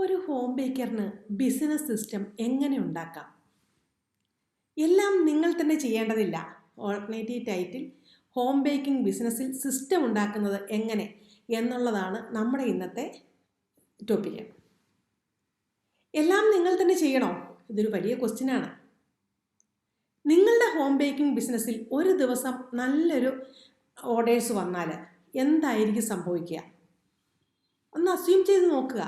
ഒരു home ബേക്കറിന് business system എങ്ങനെ ഉണ്ടാക്കാം? എല്ലാം നിങ്ങൾ തന്നെ ചെയ്യേണ്ടതില്ല. ഓൾട്ടർനേറ്റീവ് ടൈറ്റിൽ ഹോം ബേക്കിംഗ് ബിസിനസ്സിൽ സിസ്റ്റം ഉണ്ടാക്കുന്നത് എങ്ങനെ എന്നുള്ളതാണ് നമ്മുടെ ഇന്നത്തെ ടോപ്പിക്ക്. എല്ലാം നിങ്ങൾ തന്നെ ചെയ്യണോ? ഇതൊരു വലിയ ക്വസ്റ്റ്യനാണ്. നിങ്ങളുടെ ഹോം ബേക്കിംഗ് ബിസിനസ്സിൽ ഒരു ദിവസം നല്ലൊരു ഓർഡേഴ്സ് വന്നാൽ എന്തായിരിക്കും സംഭവിക്കുക? ഒന്ന് അസ്യൂം ചെയ്ത് നോക്കുക.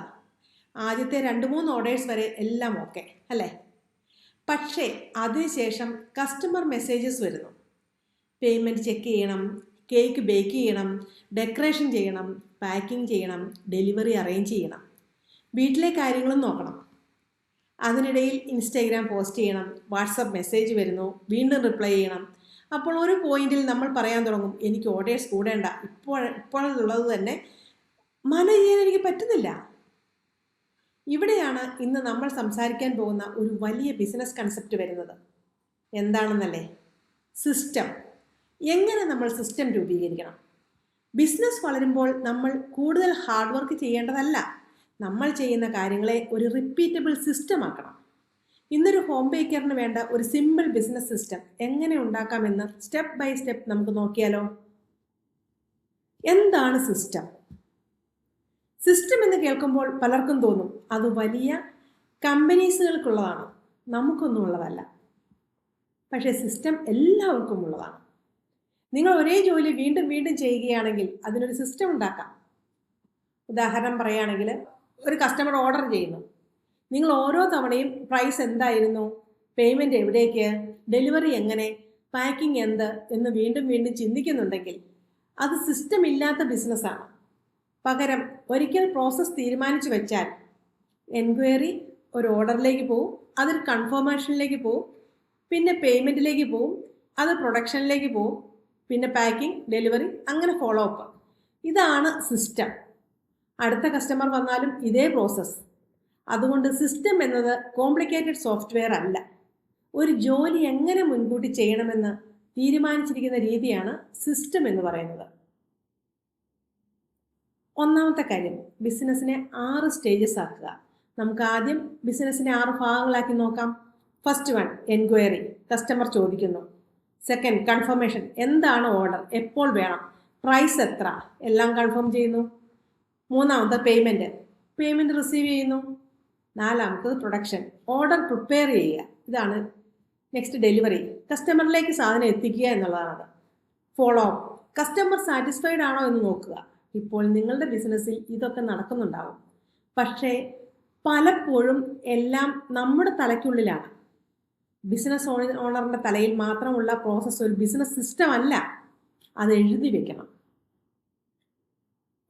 ആദ്യത്തെ 2-3 ഓർഡേഴ്സ് വരെ എല്ലാം ഓക്കെ അല്ലേ? പക്ഷേ അതിനുശേഷം കസ്റ്റമർ മെസ്സേജസ് വരുന്നു. പേയ്മെൻറ്റ് ചെക്ക് ചെയ്യണം, കേക്ക് ബേക്ക് ചെയ്യണം, ഡെക്കറേഷൻ ചെയ്യണം, പാക്കിംഗ് ചെയ്യണം, ഡെലിവറി അറേഞ്ച് ചെയ്യണം, വീട്ടിലെ കാര്യങ്ങളും നോക്കണം. അതിനിടയിൽ ഇൻസ്റ്റാഗ്രാം പോസ്റ്റ് ചെയ്യണം, വാട്സപ്പ് മെസ്സേജ് വരുന്നു, വീണ്ടും റിപ്ലൈ ചെയ്യണം. അപ്പോൾ ഒരു പോയിന്റിൽ നമ്മൾ പറയാൻ തുടങ്ങും, എനിക്ക് ഓർഡേഴ്സ് കൂടേണ്ട, ഇപ്പോഴുള്ളത് തന്നെ മാനേജ് ചെയ്യാൻ എനിക്ക് പറ്റുന്നില്ല. ഇവിടെയാണ് ഇന്ന് നമ്മൾ സംസാരിക്കാൻ പോകുന്ന ഒരു വലിയ ബിസിനസ് കൺസെപ്റ്റ് വരുന്നത്. എന്താണെന്നല്ലേ? സിസ്റ്റം. എങ്ങനെ നമ്മൾ സിസ്റ്റം രൂപീകരിക്കണം? ബിസിനസ് വളരുമ്പോൾ നമ്മൾ കൂടുതൽ ഹാർഡ് വർക്ക് ചെയ്യേണ്ടതല്ല, നമ്മൾ ചെയ്യുന്ന കാര്യങ്ങളെ ഒരു റിപ്പീറ്റബിൾ സിസ്റ്റം ആക്കണം. ഇന്നൊരു ഹോം ബേക്കറിന് വേണ്ട ഒരു സിമ്പിൾ ബിസിനസ് സിസ്റ്റം എങ്ങനെ ഉണ്ടാക്കാമെന്ന് സ്റ്റെപ്പ് ബൈ സ്റ്റെപ്പ് നമുക്ക് നോക്കിയാലോ? എന്താണ് സിസ്റ്റം? സിസ്റ്റം എന്ന് കേൾക്കുമ്പോൾ പലർക്കും തോന്നും അത് വലിയ കമ്പനീസുകൾക്കുള്ളതാണ്, നമുക്കൊന്നും ഉള്ളതല്ല. പക്ഷേ സിസ്റ്റം എല്ലാവർക്കും ഉള്ളതാണ്. നിങ്ങൾ ഒരേ ജോലി വീണ്ടും വീണ്ടും ചെയ്യുകയാണെങ്കിൽ അതിനൊരു സിസ്റ്റം ഉണ്ടാക്കാം. ഉദാഹരണം പറയുകയാണെങ്കിൽ, ഒരു കസ്റ്റമർ ഓർഡർ ചെയ്യുന്നു. നിങ്ങൾ ഓരോ തവണയും പ്രൈസ് എന്തായിരുന്നു, പേയ്മെൻറ്റ് എവിടേക്ക്, ഡെലിവറി എങ്ങനെ, പാക്കിംഗ് എന്ത് എന്ന് വീണ്ടും വീണ്ടും ചിന്തിക്കുന്നുണ്ടെങ്കിൽ അത് സിസ്റ്റം ഇല്ലാത്ത ബിസിനസ്സാണ്. പകരം ഒരിക്കൽ പ്രോസസ്സ് തീരുമാനിച്ചു വെച്ചാൽ എൻക്വയറി ഒരു ഓർഡറിലേക്ക് പോവും, അതൊരു കൺഫർമേഷനിലേക്ക് പോവും, പിന്നെ പേയ്മെൻറ്റിലേക്ക് പോവും, അത് പ്രൊഡക്ഷനിലേക്ക് പോവും, പിന്നെ പാക്കിംഗ്, ഡെലിവറി, അങ്ങനെ ഫോളോ അപ്പ്. ഇതാണ് സിസ്റ്റം. അടുത്ത കസ്റ്റമർ വന്നാലും ഇതേ പ്രോസസ്സ്. അതുകൊണ്ട് സിസ്റ്റം എന്നത് കോംപ്ലിക്കേറ്റഡ് സോഫ്റ്റ്വെയർ അല്ല. ഒരു ജോലി എങ്ങനെ മുൻകൂട്ടി ചെയ്യണമെന്ന് തീരുമാനിച്ചിരിക്കുന്ന രീതിയാണ് സിസ്റ്റം എന്ന് പറയുന്നത്. ഒന്നാമത്തെ കാര്യം, ബിസിനസ്സിനെ 6 സ്റ്റേജസ് ആക്കുക. നമുക്ക് ആദ്യം ബിസിനസ്സിനെ 6 ഭാഗങ്ങളാക്കി നോക്കാം. ഫസ്റ്റ് 1, എൻക്വയറി, കസ്റ്റമർ ചോദിക്കുന്നു. സെക്കൻഡ്, കൺഫർമേഷൻ, എന്താണ് ഓർഡർ, എപ്പോൾ വേണം, പ്രൈസ് എത്ര, എല്ലാം കൺഫേം ചെയ്യുന്നു. മൂന്നാമത്തെ പേയ്മെൻറ്റ് റിസീവ് ചെയ്യുന്നു. നാലാമത്തത് പ്രൊഡക്ഷൻ, ഓർഡർ പ്രിപ്പയർ ചെയ്യുക. ഇതാണ്. നെക്സ്റ്റ് ഡെലിവറി, കസ്റ്റമറിലേക്ക് സാധനം എത്തിക്കുക എന്നുള്ളതാണത്. ഫോളോ അപ്പ്, കസ്റ്റമർ സാറ്റിസ്ഫൈഡ് ആണോ എന്ന് നോക്കുക. ഇപ്പോൾ നിങ്ങളുടെ ബിസിനസ്സിൽ ഇതൊക്കെ നടക്കുന്നുണ്ടാവും. പക്ഷേ പലപ്പോഴും എല്ലാം നമ്മുടെ തലയ്ക്കുള്ളിലാണ്. ബിസിനസ് ഓണറിൻ്റെ തലയിൽ മാത്രമുള്ള പ്രോസസ്സ് ഒരു ബിസിനസ് സിസ്റ്റം അല്ല, അത് എഴുതി വെക്കണം.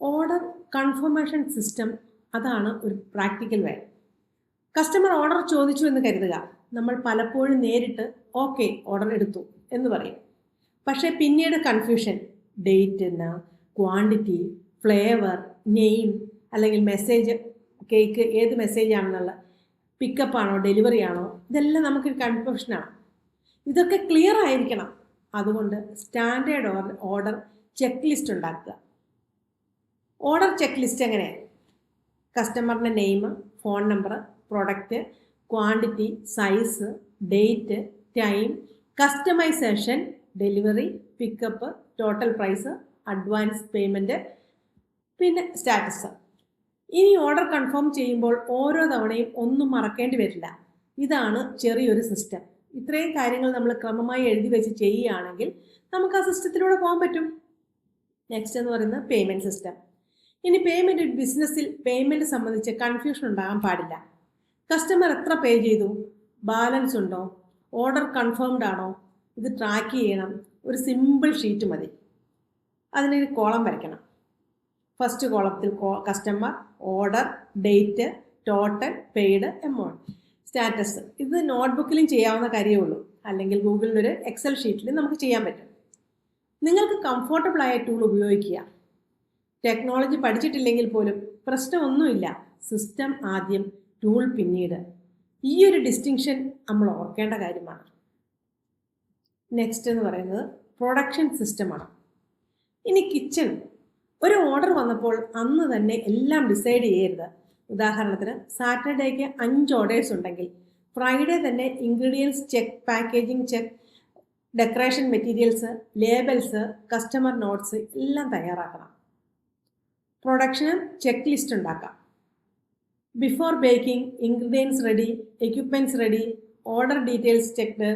ഓർഡർ കൺഫർമേഷൻ സിസ്റ്റം, അതാണ് ഒരു പ്രാക്ടിക്കൽ വേ. കസ്റ്റമർ ഓർഡർ ചോദിച്ചു എന്ന് കരുതുക. നമ്മൾ പലപ്പോഴും നേരിട്ട് ഓക്കെ ഓർഡർ എടുത്തു എന്ന് പറയും. പക്ഷേ പിന്നീട് confusion, date, quantity, flavour, name, അല്ലെങ്കിൽ മെസ്സേജ്, കേക്ക് ഏത് മെസ്സേജ് ആണെന്നുള്ള, പിക്കപ്പ് ആണോ ഡെലിവറി ആണോ, ഇതെല്ലാം നമുക്കൊരു കൺഫ്യൂഷനാണ്. ഇതൊക്കെ ക്ലിയർ ആയിരിക്കണം. അതുകൊണ്ട് സ്റ്റാൻഡേർഡ് ഓർഡർ ചെക്ക് ലിസ്റ്റ് ഉണ്ടാക്കുക. ഓർഡർ ചെക്ക് ലിസ്റ്റ് എങ്ങനെ? കസ്റ്റമറിൻ്റെ name, phone number, product, quantity, size, date, time, customisation, delivery, pickup, total price, advance payment, പിന്നെ സ്റ്റാറ്റസ്. ഇനി ഓർഡർ കൺഫേം ചെയ്യുമ്പോൾ ഓരോ തവണയും ഒന്നും മറക്കേണ്ടി വരില്ല. ഇതാണ് ചെറിയൊരു സിസ്റ്റം. ഇത്രയും കാര്യങ്ങൾ നമ്മൾ ക്രമമായി എഴുതി വെച്ച് ചെയ്യുകയാണെങ്കിൽ നമുക്ക് ആ സിസ്റ്റത്തിലൂടെ പോകാൻ പറ്റും. നെക്സ്റ്റ് എന്ന് പറയുന്നത് പേയ്മെൻറ്റ് സിസ്റ്റം. ഇനി പേയ്മെൻറ്റ് ബിസിനസ്സിൽ പേയ്മെൻറ്റ് സംബന്ധിച്ച് കൺഫ്യൂഷൻ ഉണ്ടാകാൻ പാടില്ല. കസ്റ്റമർ എത്ര പേ ചെയ്തു, ബാലൻസ് ഉണ്ടോ, ഓർഡർ കൺഫേംഡ് ആണോ, ഇത് ട്രാക്ക് ചെയ്യണം. ഒരു സിമ്പിൾ ഷീറ്റ് മതി. അതിനൊരു കോളം വരയ്ക്കണം. ഫസ്റ്റ് കോളത്തിൽ customer, order, date, total, paid amount, status. ഇത് നോട്ട്ബുക്കിലും ചെയ്യാവുന്ന കാര്യമേ ഉള്ളൂ, അല്ലെങ്കിൽ ഗൂഗിളിലൊരു എക്സൽ ഷീറ്റിൽ നമുക്ക് ചെയ്യാൻ പറ്റും. നിങ്ങൾക്ക് കംഫോർട്ടബിളായ ടൂൾ ഉപയോഗിക്കുക. ടെക്നോളജി പഠിച്ചിട്ടില്ലെങ്കിൽ പോലും പ്രശ്നമൊന്നുമില്ല. സിസ്റ്റം ആദ്യം, ടൂൾ പിന്നീട്. ഈ ഒരു ഡിസ്റ്റിങ്ഷൻ നമ്മൾ ഓർക്കേണ്ട കാര്യമാണ്. നെക്സ്റ്റ് എന്ന് പറയുന്നത് പ്രൊഡക്ഷൻ സിസ്റ്റമാണ്. ഇനി കിച്ചൺ. ഒരു ഓർഡർ വന്നപ്പോൾ അന്ന് തന്നെ എല്ലാം ഡിസൈഡ് ചെയ്യരുത്. ഉദാഹരണത്തിന് സാറ്റർഡേക്ക് 5 ഓർഡേഴ്സ് ഉണ്ടെങ്കിൽ ഫ്രൈഡേ തന്നെ ingredients check, packaging check, decoration materials, labels, customer notes എല്ലാം തയ്യാറാക്കണം. പ്രൊഡക്ഷന് ചെക്ക് ലിസ്റ്റ് ഉണ്ടാക്കാം. Before baking ingredients ready, equipments ready, order details checked,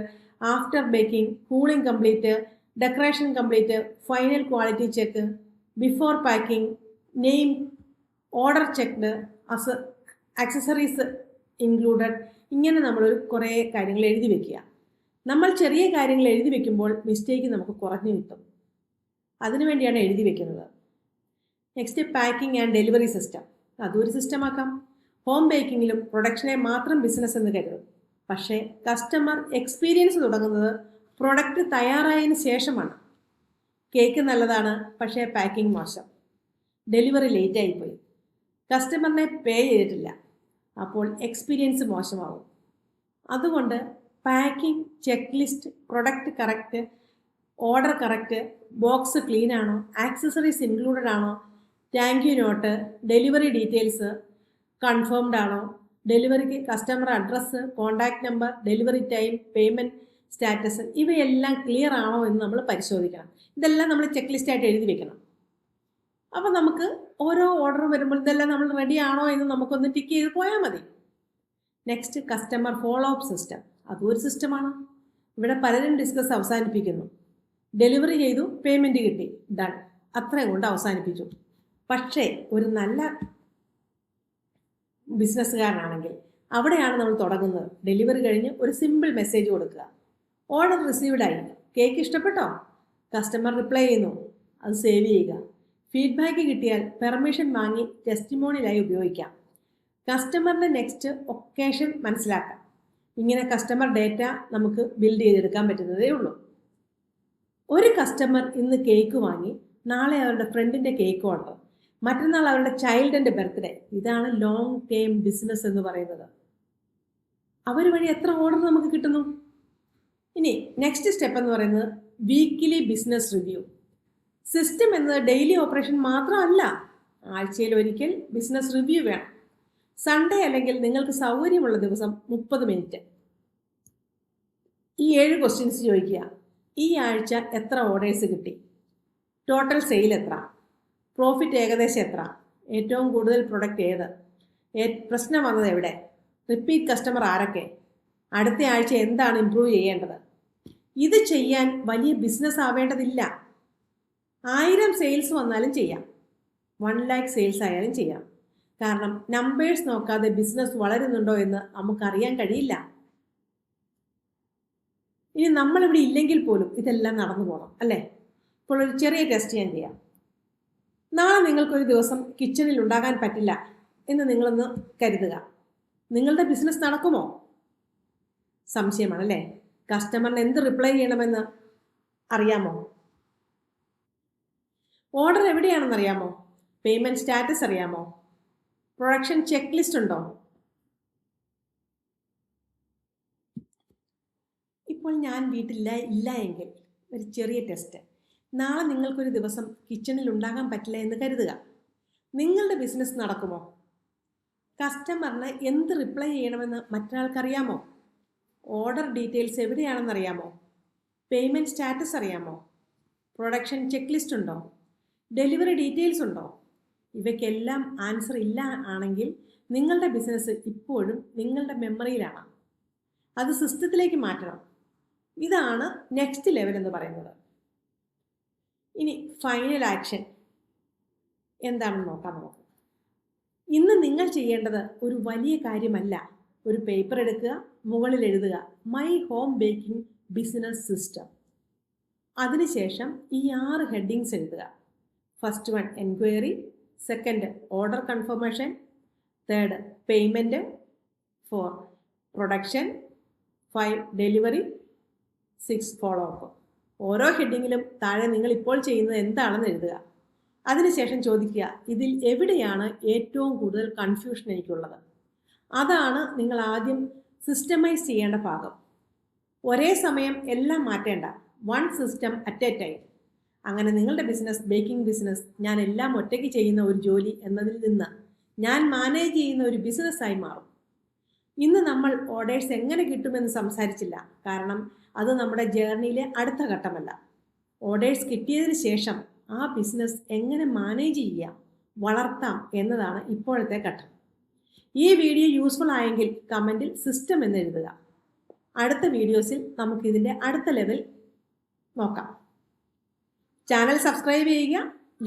after baking cooling complete, decoration complete, final quality check, before packing, name, order checked, accessories included. ഇങ്ങനെ നമ്മളൊരു കുറേ കാര്യങ്ങൾ എഴുതി വെക്കുക. നമ്മൾ ചെറിയ കാര്യങ്ങൾ എഴുതി വെക്കുമ്പോൾ മിസ്റ്റേക്ക് നമുക്ക് കുറഞ്ഞു കിട്ടും. അതിനുവേണ്ടിയാണ് എഴുതി വെക്കുന്നത്. Next packing and delivery system. അതൊരു സിസ്റ്റമാക്കാം. ഹോം ബേക്കിങ്ങിലും പ്രൊഡക്ഷനെ മാത്രം ബിസിനസ് എന്ന് കരുതും. പക്ഷേ കസ്റ്റമർ എക്സ്പീരിയൻസ് തുടങ്ങുന്നത് പ്രൊഡക്റ്റ് തയ്യാറായതിനു ശേഷമാണ്. കേക്ക് നല്ലതാണ്, പക്ഷേ പാക്കിംഗ് മോശം, ഡെലിവറി ലേറ്റായിപ്പോയി, കസ്റ്റമറിനെ പേ ചെയ്തിട്ടില്ല, അപ്പോൾ എക്സ്പീരിയൻസ് മോശമാവും. അതുകൊണ്ട് packing, check list, product correct, order correct, box clean ആണോ, ആക്സസറീസ് ഇൻക്ലൂഡഡ് ആണോ, thank you note, delivery details confirmed ആണോ, ഡെലിവറിക്ക് customer address, contact number, delivery time, payment status ഇവയെല്ലാം ക്ലിയർ ആണോ എന്ന് നമ്മൾ പരിശോധിക്കണം. ഇതെല്ലാം നമ്മൾ ചെക്ക് ലിസ്റ്റായിട്ട് എഴുതി വെക്കണം. അപ്പോൾ നമുക്ക് ഓരോ ഓർഡർ വരുമ്പോൾ ഇതെല്ലാം നമ്മൾ റെഡി ആണോ എന്ന് നമുക്കൊന്ന് ടിക്ക് ചെയ്ത് പോയാൽ മതി. Next customer follow up system. അതും ഒരു സിസ്റ്റമാണ്. ഇവിടെ പലരും ഡിസ്കസ് അവസാനിപ്പിക്കുന്നു. ഡെലിവറി ചെയ്തു, പേയ്മെൻറ്റ് കിട്ടി, ഡൺ, അത്രയും കൊണ്ട് അവസാനിപ്പിച്ചു. പക്ഷേ ഒരു നല്ല ബിസിനസ്സുകാരനാണെങ്കിൽ അവിടെയാണ് നമ്മൾ തുടങ്ങുന്നത്. ഡെലിവറി കഴിഞ്ഞ് ഒരു സിമ്പിൾ മെസ്സേജ് കൊടുക്കുക. ഓർഡർ റിസീവ്ഡ് ആയി, കേക്ക് ഇഷ്ടപ്പെട്ടോ, കസ്റ്റമർ റിപ്ലൈ ചെയ്യുന്നു, അത് സേവ് ചെയ്യുക. ഫീഡ്ബാക്ക് കിട്ടിയാൽ പെർമിഷൻ വാങ്ങി ടെസ്റ്റിമോണിയലായി ഉപയോഗിക്കാം. കസ്റ്റമറിൻ്റെ നെക്സ്റ്റ് ഒക്കേഷൻ മനസ്സിലാക്കാം. ഇങ്ങനെ കസ്റ്റമർ ഡേറ്റ നമുക്ക് ബിൽഡ് ചെയ്തെടുക്കാൻ പറ്റുന്നതേ ഉള്ളൂ. ഒരു കസ്റ്റമർ ഇന്ന് കേക്ക് വാങ്ങി, നാളെ അവരുടെ ഫ്രണ്ടിൻ്റെ കേക്ക് ഓർഡർ, മറ്റന്നാൾ അവരുടെ ചൈൽഡിൻ്റെ ബർത്ത്ഡേ. ഇതാണ് ലോങ് ടേം ബിസിനസ് എന്ന് പറയുന്നത്. അവർ വഴി എത്ര ഓർഡർ നമുക്ക് കിട്ടുന്നു. ഇനി നെക്സ്റ്റ് സ്റ്റെപ്പ് എന്ന് പറയുന്നത് വീക്കിലി ബിസിനസ് റിവ്യൂ. സിസ്റ്റം എന്നത് ഡെയിലി ഓപ്പറേഷൻ മാത്രമല്ല, ആഴ്ചയിൽ ഒരിക്കൽ ബിസിനസ് റിവ്യൂ വേണം. സൺഡേ അല്ലെങ്കിൽ നിങ്ങൾക്ക് സൗകര്യമുള്ള ദിവസം 30 മിനിറ്റ് ഈ 7 ക്വസ്റ്റ്യൻസ് ചോദിക്കുക. ഈ ആഴ്ച എത്ര ഓർഡേഴ്സ് കിട്ടി, ടോട്ടൽ സെയിൽ എത്ര, പ്രോഫിറ്റ് ഏകദേശം എത്ര, ഏറ്റവും കൂടുതൽ പ്രൊഡക്റ്റ് ഏത്, പ്രശ്നം വന്നത് എവിടെ, റിപ്പീറ്റ് കസ്റ്റമർ ആരൊക്കെ, അടുത്ത ആഴ്ച എന്താണ് ഇംപ്രൂവ് ചെയ്യേണ്ടത്. ഇത് ചെയ്യാൻ വലിയ ബിസിനസ് ആവേണ്ടതില്ല. 1000 സെയിൽസ് വന്നാലും ചെയ്യാം, 1 ലാക്ക് സെയിൽസ് ആയാലും ചെയ്യാം. കാരണം നമ്പേഴ്സ് നോക്കാതെ ബിസിനസ് വളരുന്നുണ്ടോ എന്ന് നമുക്കറിയാൻ കഴിയില്ല. ഇനി നമ്മളിവിടെ ഇല്ലെങ്കിൽ പോലും ഇതെല്ലാം നടന്നു പോകണം അല്ലേ. ഇപ്പോൾ ഒരു ചെറിയ ടെസ്റ്റ് ഞാൻ ചെയ്യാം. നാളെ നിങ്ങൾക്കൊരു ദിവസം കിച്ചണിൽ ഉണ്ടാകാൻ പറ്റില്ല എന്ന് നിങ്ങളൊന്ന് കരുതുക. നിങ്ങളുടെ ബിസിനസ് നടക്കുമോ? സംശയമാണല്ലേ. കസ്റ്റമറിന് എന്ത് റിപ്ലൈ ചെയ്യണമെന്ന് അറിയാമോ? ഓർഡർ എവിടെയാണെന്നറിയാമോ? പേയ്മെൻറ്റ് സ്റ്റാറ്റസ് അറിയാമോ? പ്രൊഡക്ഷൻ ചെക്ക് ലിസ്റ്റ് ഉണ്ടോ? ഇപ്പോൾ ഞാൻ വീട്ടിലില്ല എങ്കിൽ ഒരു ചെറിയ ടെസ്റ്റ്. നാളെ നിങ്ങൾക്കൊരു ദിവസം കിച്ചണിൽ ഉണ്ടാകാൻ പറ്റില്ല എന്ന് കരുതുക. നിങ്ങളുടെ ബിസിനസ് നടക്കുമോ? കസ്റ്റമറിന് എന്ത് റിപ്ലൈ ചെയ്യണമെന്ന് മറ്റൊരാൾക്കറിയാമോ? ഓർഡർ ഡീറ്റെയിൽസ് എവിടെയാണെന്നറിയാമോ? പേയ്മെൻറ്റ് സ്റ്റാറ്റസ് അറിയാമോ? പ്രൊഡക്ഷൻ ചെക്ക് ലിസ്റ്റ് ഉണ്ടോ? ഡെലിവറി ഡീറ്റെയിൽസ് ഉണ്ടോ? ഇവയ്ക്കെല്ലാം ആൻസർ ഇല്ല ആണെങ്കിൽ നിങ്ങളുടെ ബിസിനസ് ഇപ്പോഴും നിങ്ങളുടെ മെമ്മറിയിലാണ്. അത് സിസ്റ്റത്തിലേക്ക് മാറ്റണം. ഇതാണ് നെക്സ്റ്റ് ലെവൽ എന്ന് പറയുന്നത്. ഇനി ഫൈനൽ ആക്ഷൻ എന്താണെന്ന് നോക്കാം നമുക്ക്. ഇന്ന് നിങ്ങൾ ചെയ്യേണ്ടത് ഒരു വലിയ കാര്യമല്ല. ഒരു പേപ്പർ എടുക്കുക, മുകളിൽ എഴുതുക my home baking business system. അതിനുശേഷം ഈ 6 ഹെഡിങ്സ് എഴുതുക. First one enquiry, second order confirmation, third payment, 4 production, 5 delivery, 6 follow up. ഓരോ ഹെഡിങ്ങിലും താഴെ നിങ്ങൾ ഇപ്പോൾ ചെയ്യുന്നത് എന്താണെന്ന് എഴുതുക. അതിനുശേഷം ചോദിക്കുക, ഇതിൽ എവിടെയാണ് ഏറ്റവും കൂടുതൽ കൺഫ്യൂഷൻ എനിക്കുള്ളത്. അതാണ് നിങ്ങൾ ആദ്യം സിസ്റ്റമൈസ് ചെയ്യേണ്ട ഭാഗം. ഒരേ സമയം എല്ലാം മാറ്റേണ്ട, 1 സിസ്റ്റം അറ്റ് എ ടൈം. അങ്ങനെ നിങ്ങളുടെ ബിസിനസ്, ബേക്കിംഗ് ബിസിനസ്, ഞാൻ എല്ലാം ഒറ്റയ്ക്ക് ചെയ്യുന്ന ഒരു ജോലി എന്നതിൽ നിന്ന് ഞാൻ മാനേജ് ചെയ്യുന്ന ഒരു ബിസിനസ്സായി മാറും. ഇന്ന് നമ്മൾ ഓർഡേഴ്സ് എങ്ങനെ കിട്ടുമെന്ന് സംസാരിച്ചില്ല, കാരണം അത് നമ്മുടെ ജേർണിയിലെ അടുത്ത ഘട്ടമല്ല. ഓർഡേഴ്സ് കിട്ടിയതിന് ശേഷം ആ ബിസിനസ് എങ്ങനെ മാനേജ് ചെയ്യാം, വളർത്താം എന്നതാണ് ഇപ്പോഴത്തെ ഘട്ടം. ഈ വീഡിയോ യൂസ്ഫുൾ ആയെങ്കിൽ കമൻറ്റിൽ സിസ്റ്റം എന്ന് എഴുതുക. അടുത്ത വീഡിയോസിൽ നമുക്കിതിൻ്റെ അടുത്ത ലെവൽ നോക്കാം. ചാനൽ സബ്സ്ക്രൈബ് ചെയ്യുക,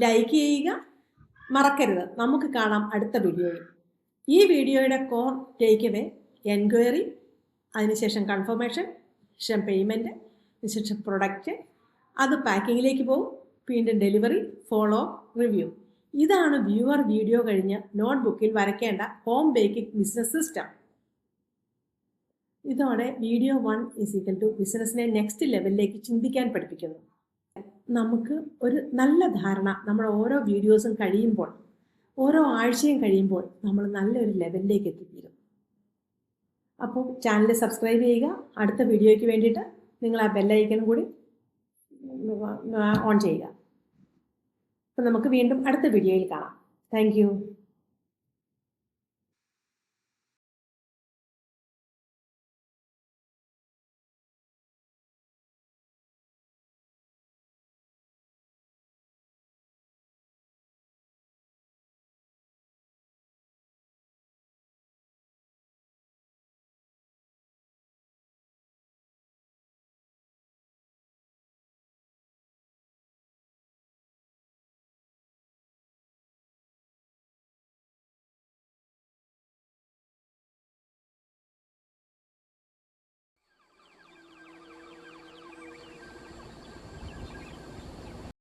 ലൈക്ക് ചെയ്യുക മറക്കരുത്. നമുക്ക് കാണാം അടുത്ത വീഡിയോയിൽ. ഈ വീഡിയോയുടെ കോർ ടേക്ക് അവേ എൻക്വയറി, അതിനുശേഷം കൺഫർമേഷൻ, ശേഷം പേയ്മെൻറ്റ്, അതിനുശേഷം പ്രൊഡക്റ്റ്, അത് പാക്കിങ്ങിലേക്ക് പോകും, വീണ്ടും ഡെലിവറി, ഫോളോ, റിവ്യൂ. ഇതാണ് വ്യൂവർ വീഡിയോ കഴിഞ്ഞ് നോട്ട്ബുക്കിൽ വരയ്ക്കേണ്ട ഹോം ബേക്കിംഗ് ബിസിനസ് സിസ്റ്റം. ഇതോടെ വീഡിയോ 1 ബിസിനസ്സിനെ നെക്സ്റ്റ് ലെവലിലേക്ക് ചിന്തിക്കാൻ പഠിപ്പിക്കുന്നു. നമുക്ക് ഒരു നല്ല ധാരണ നമ്മൾ ഓരോ വീഡിയോസും കഴിയുമ്പോൾ, ഓരോ ആഴ്ചയും കഴിയുമ്പോൾ നമ്മൾ നല്ലൊരു ലെവലിലേക്ക് എത്തിത്തീരും. അപ്പോൾ ചാനൽ സബ്സ്ക്രൈബ് ചെയ്യുക. അടുത്ത വീഡിയോയ്ക്ക് വേണ്ടിയിട്ട് നിങ്ങൾ ആ ബെല്ലൈക്കനും കൂടി ഓൺ ചെയ്യുക. അപ്പോൾ നമുക്ക് വീണ്ടും അടുത്ത വീഡിയോയിൽ കാണാം. താങ്ക്